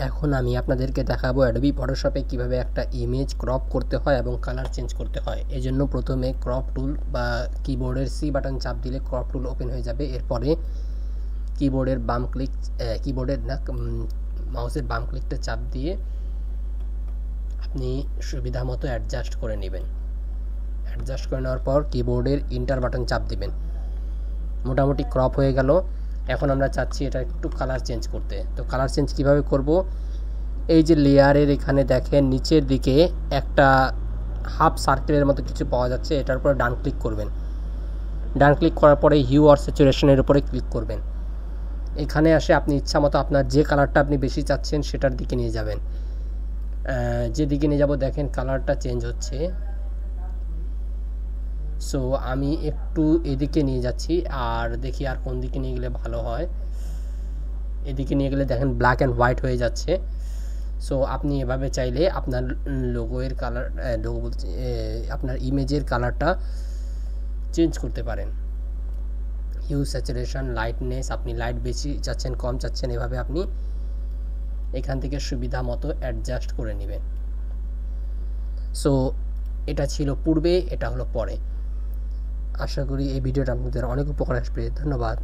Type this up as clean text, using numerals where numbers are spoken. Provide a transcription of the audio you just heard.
এখন আমি আপনাদেরকে দেখাবো অ্যাডোবি ফটোশপে কিভাবে একটা ইমেজ ক্রপ করতে হয় এবং কালার চেঞ্জ করতে হয়। এজন্য প্রথমে ক্রপ টুল বা কিবোর্ডের সি বাটন চাপ দিলে ক্রপ টুল ওপেন হয়ে যাবে। এরপরে কিবোর্ডের বাম ক্লিক কিবোর্ডের না মাউসের বাম ক্লিকটা চাপ দিয়ে আপনি সুবিধা মতো অ্যাডজাস্ট করে নেবেন। অ্যাডজাস্ট করে নেওয়ার পর কিবোর্ডের ইন্টার বাটন চাপ দিবেন। মোটামুটি ক্রপ হয়ে গেল। এখন আমরা চাচ্ছি এটা একটু কালার চেঞ্জ করতে। তো কালার চেঞ্জ কিভাবে করব? এই যে লেয়ারের এখানে দেখেন নিচের দিকে একটা হাফ সার্কেলের মতো কিছু পাওয়া যাচ্ছে, এটার উপরে ডান ক্লিক করবেন। ডান ক্লিক করার পরে হিউ অর স্যাচুরেশনের উপরে ক্লিক করবেন। এখানে আসে আপনি ইচ্ছা মতো আপনার যে কালারটা আপনি বেশি চাচ্ছেন সেটার দিকে নিয়ে যাবেন। যেদিকে নিয়ে যাব দেখেন কালারটা চেঞ্জ হচ্ছে। সো আমি একটু এদিকে নিয়ে যাচ্ছি, আর দেখি আর কোন দিকে নিয়ে গেলে ভালো হয়। এদিকে নিয়ে গেলে দেখেন ব্ল্যাক অ্যান্ড হোয়াইট হয়ে যাচ্ছে। সো আপনি এভাবে চাইলে আপনার লোগোয়ের কালার লোগো বলতে আপনার ইমেজের কালারটা চেঞ্জ করতে পারেন। হিউ, স্যাচুরেশন, লাইটনেস, আপনি লাইট বেশি চাচ্ছেন কম চাচ্ছেন, এভাবে আপনি এখান থেকে সুবিধা মতো অ্যাডজাস্ট করে নেবেন। সো এটা ছিল পূর্বে, এটা হলো পরে। আশা করি এই ভিডিওটা আপনাদের অনেক উপকার আসবে। ধন্যবাদ।